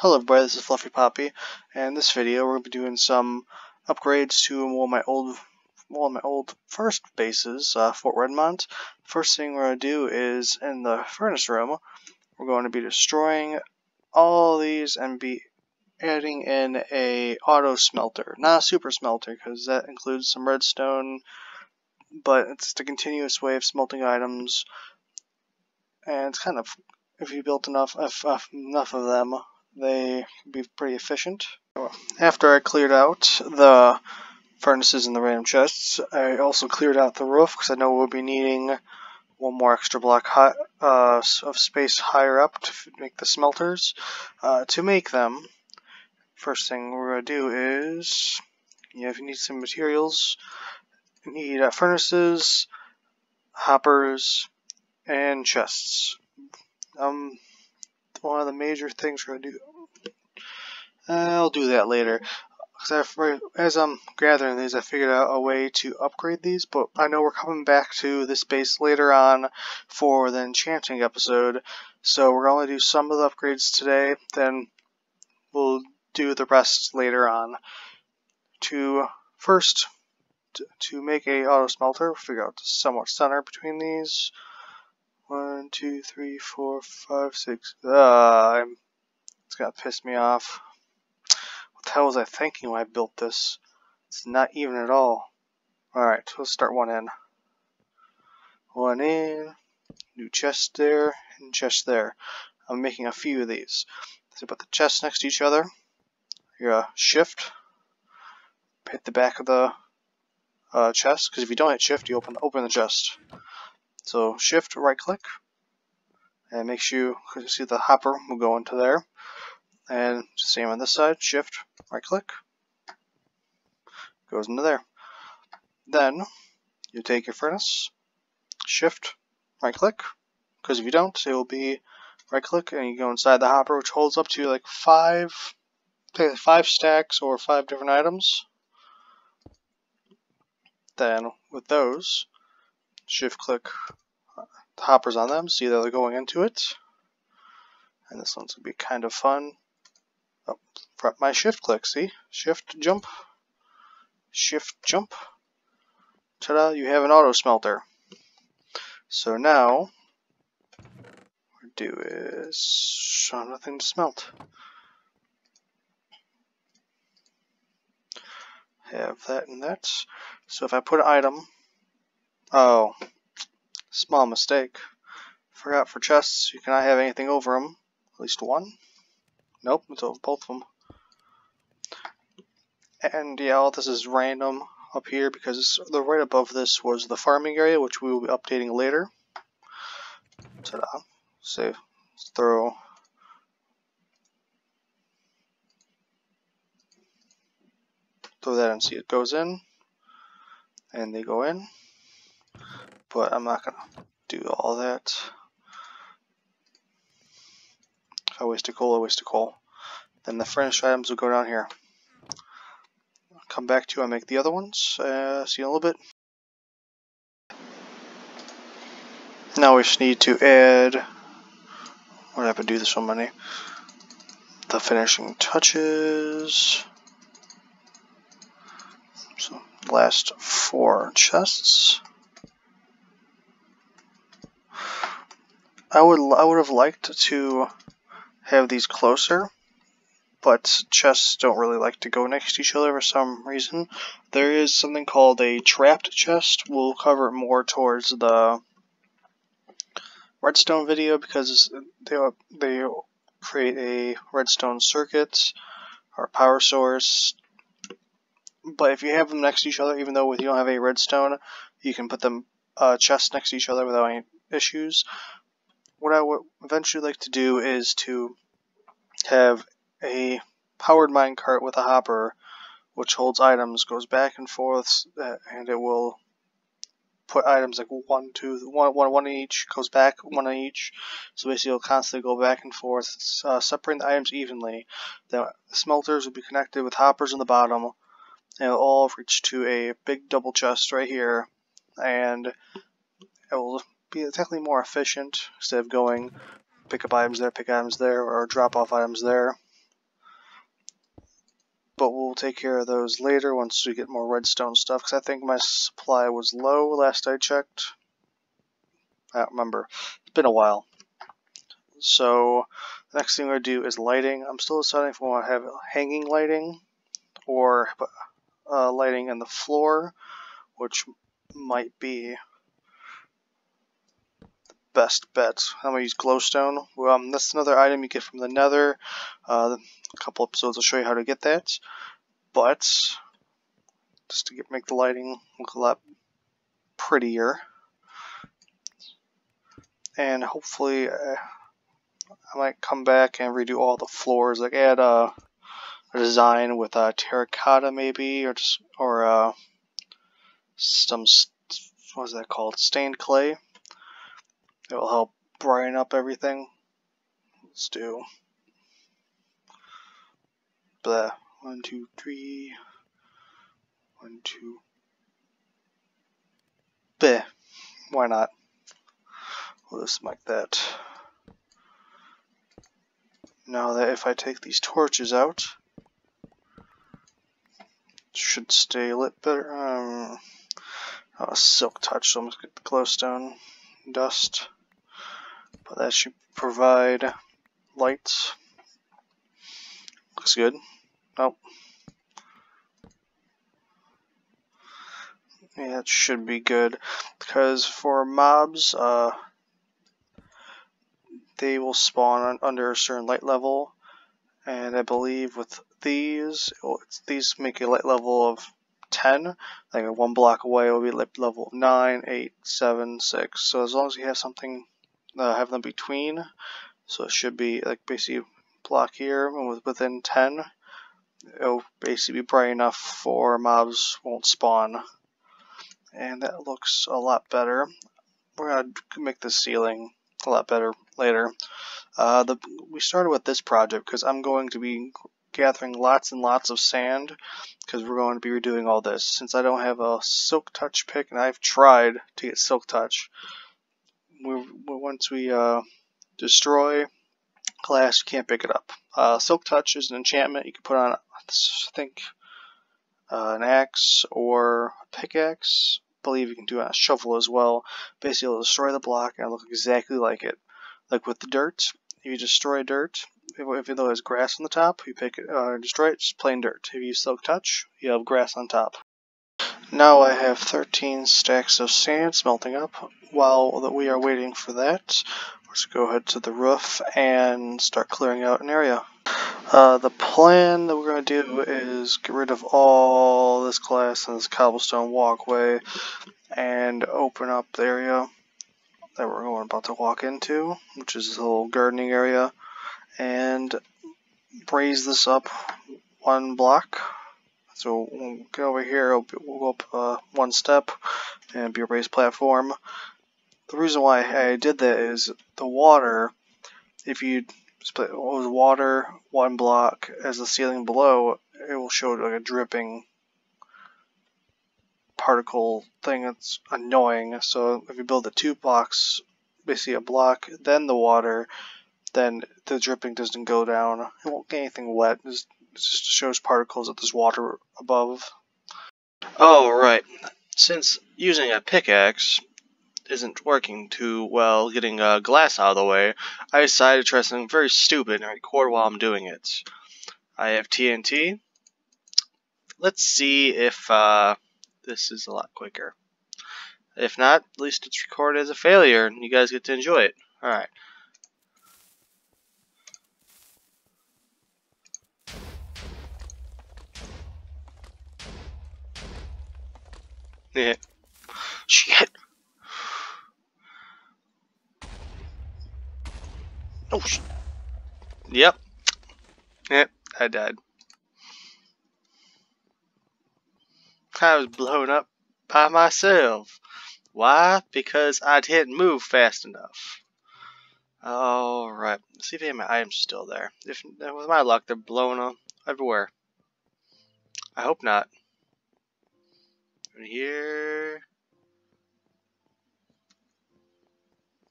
Hello everybody, this is FluffyPapi, and in this video we're going to be doing some upgrades to one of my old first bases, Fort Redmont. First thing we're going to do is, in the furnace room, we're going to be destroying all these and be adding in a auto smelter. Not a super smelter, because that includes some redstone, but it's the continuous way of smelting items, and it's kind of, if you built enough of them, they can be pretty efficient. After I cleared out the furnaces and the random chests, I also cleared out the roof because I know we'll be needing one more extra block of space higher up to make the smelters. To make them, first thing we're going to do is, if you need some materials, you need furnaces, hoppers, and chests. One of the major things we're going to do, I'll do that later. As I'm gathering these, I figured out a way to upgrade these, but I know we're coming back to this base later on for the enchanting episode, so we're going to do some of the upgrades today, then we'll do the rest later on. To make a auto smelter, figure out the somewhat center between these. 1, 2, 3, 4, 5, 6. It's gonna piss me off. What the hell was I thinking when I built this? It's not even at all. Alright, so let's start one in. One in. New chest there, and chest there. I'm making a few of these. So put the chests next to each other. You're shift. Hit the back of the chest, because if you don't hit shift, you open the chest. So shift, right click, and make sure you see the hopper will go into there. And same on this side, shift, right click, goes into there. Then you take your furnace, shift, right click, because if you don't, it will be right click and you go inside the hopper, which holds up to like five stacks or 5 different items. Then with those, shift click the hoppers on them, see that they're going into it. And this one's gonna be kind of fun. Oh, my shift click, see? Shift, jump. Shift, jump. Ta-da, you have an auto smelter. So now, what we do is show nothing to smelt. Have that and that. So if I put an item, oh, small mistake. Forgot for chests, you cannot have anything over them. At least one. Nope, it's over both of them. And yeah, all this is random up here because the right above this was the farming area, which we will be updating later. Ta-da. So throw that and see it goes in, and they go in. But I'm not gonna do all that. If I waste a coal, I waste a coal. Then the finished items will go down here. I'll come back to you and make the other ones. See you in a little bit. Now we just need to add, what happened to do this so many? The finishing touches. So last 4 chests. I would have liked to have these closer, but chests don't really like to go next to each other for some reason. There is something called a trapped chest. We'll cover it more towards the redstone video because they create a redstone circuit or power source. But if you have them next to each other, even though you don't have a redstone, you can put them chests next to each other without any issues. What I would eventually like to do is to have a powered minecart with a hopper, which holds items, goes back and forth, and it will put items like one each, goes back one on each. So basically, it'll constantly go back and forth, separating the items evenly. The smelters will be connected with hoppers on the bottom, and it'll all reach to a big double chest right here, and it will be technically more efficient instead of going pick up items there, or drop off items there. but we'll take care of those later once we get more redstone stuff, because I think my supply was low last I checked. I don't remember. It's been a while. So the next thing we're going to do is lighting. I'm still deciding if I want to have hanging lighting or lighting on the floor, which might be the best bet. I'm going to use glowstone. That's another item you get from the nether. A couple episodes will show you how to get that. But just to make the lighting look a lot prettier. And hopefully I might come back and redo all the floors, like add a design with terracotta maybe, or some, what is that called, stained clay. It will help brighten up everything. Let's do 1, 2, 3, 1, 2. Bleh. Why not? We'll just like that. Now that if I take these torches out, it should stay lit better. Silk touch, so I'm just gonna get the glowstone dust. But that should provide lights. Looks good. Nope. Yeah, it should be good, because for mobs, they will spawn under a certain light level, and I believe with these make a light level of 10. Like 1 block away will be light level of 9, 8, 7, 6. So as long as you have something, have them between, so it should be like basically block here, and within 10, it'll basically be bright enough for mobs won't spawn. And that looks a lot better. We're going to make the ceiling a lot better later. We started with this project because I'm going to be gathering lots and lots of sand, because we're going to be redoing all this. Since I don't have a silk touch pick, and I've tried to get silk touch, once we destroy glass, you can't pick it up. Silk touch is an enchantment you can put on, I think, an axe or a pickaxe. I believe you can do it on a shovel as well. Basically, it'll destroy the block and it'll look exactly like it. Like with the dirt, if you destroy dirt, even though it has grass on the top, you pick it, destroy it, just plain dirt. If you use silk touch, you have grass on top. Now I have 13 stacks of sand smelting up. While we are waiting for that, let's go ahead to the roof and start clearing out an area. The plan that we're going to do is get rid of all this glass and this cobblestone walkway and open up the area that we're about to walk into, which is this little gardening area, and raise this up 1 block. So we'll get over here, we'll go up 1 step and be a raised platform. The reason why I did that is the water, if you split water 1 block as the ceiling below, it will show like a dripping particle thing that's annoying. So if you build the 2 blocks, basically a block, then the water, then the dripping doesn't go down. It won't get anything wet. It just shows particles that there's water above. Oh, right. Since using a pickaxe isn't working too well getting glass out of the way, I decided to try something very stupid and record while I'm doing it. I have TNT. Let's see if this is a lot quicker. If not, at least it's recorded as a failure and you guys get to enjoy it. Alright. Yeah. Shit. Oh, yep. Yep, I died. I was blown up by myself. Why? Because I didn't move fast enough. Alright, let's see if any of my items are still there. If with my luck, they're blown up everywhere. I hope not. And here,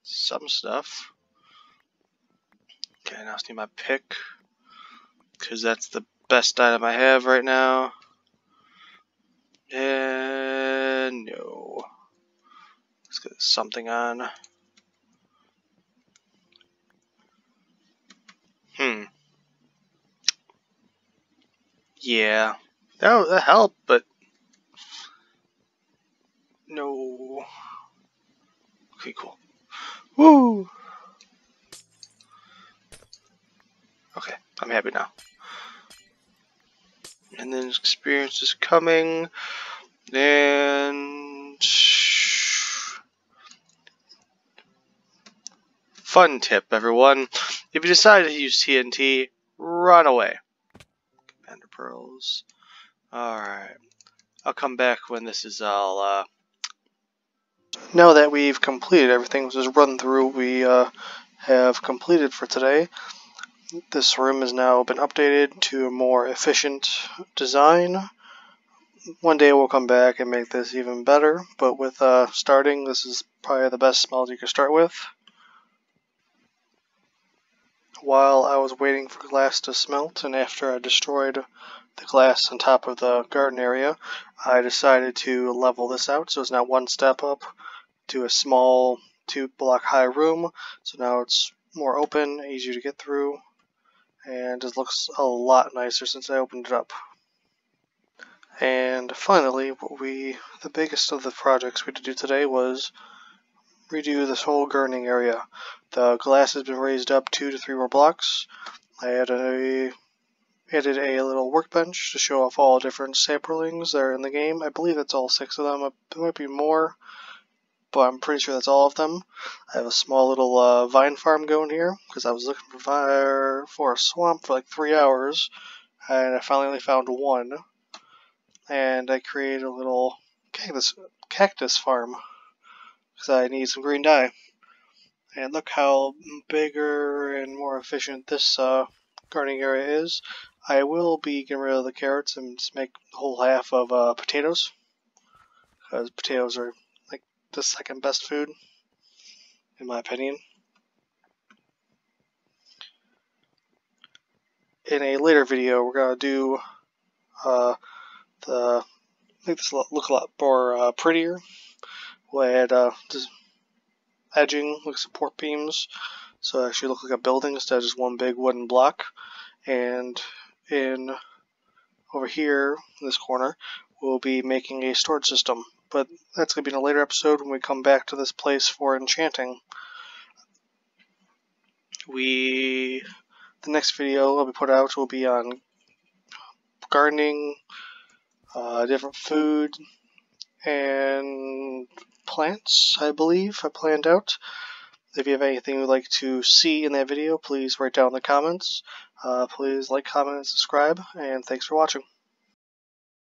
some stuff. Okay, now I just need my pick, because that's the best item I have right now. And no. Let's get something on. Yeah. That helped, but no. Okay, cool. Woo! Okay, I'm happy now. And then experience is coming. And fun tip, everyone. If you decide to use TNT, run away. Commander pearls. Alright. I'll come back when this is all, Now that we've completed everything, this is run through, we have completed for today. This room has now been updated to a more efficient design. One day we'll come back and make this even better, but with starting, this is probably the best smelt you can start with. While I was waiting for glass to smelt, and after I destroyed the glass on top of the garden area, I decided to level this out, so it's now one step up to a small 2-block high room. So now it's more open, easier to get through, and it looks a lot nicer since I opened it up. And finally, the biggest of the projects we had to do today was redo this whole gardening area. The glass has been raised up 2 to 3 more blocks. I added a little workbench to show off all different saplings that are in the game. I believe that's all 6 of them. There might be more, but I'm pretty sure that's all of them. I have a small little vine farm going here because I was looking for a swamp for like 3 hours, and I finally found one. And I created a little cactus farm because I need some green dye. And look how bigger and more efficient this gardening area is. I will be getting rid of the carrots and just make the whole half of potatoes, because potatoes are like the second best food, in my opinion. In a later video, we're gonna do make this look a lot more prettier. We'll add just edging, like support beams, so it actually look like a building instead of just one big wooden block. And over here in this corner, we'll be making a storage system, but that's going to be in a later episode when we come back to this place for enchanting. The next video I'll be put out will be on gardening, different food, and plants, I believe I planned out. If you have anything you'd like to see in that video, please write down in the comments. Please like, comment, and subscribe, and thanks for watching.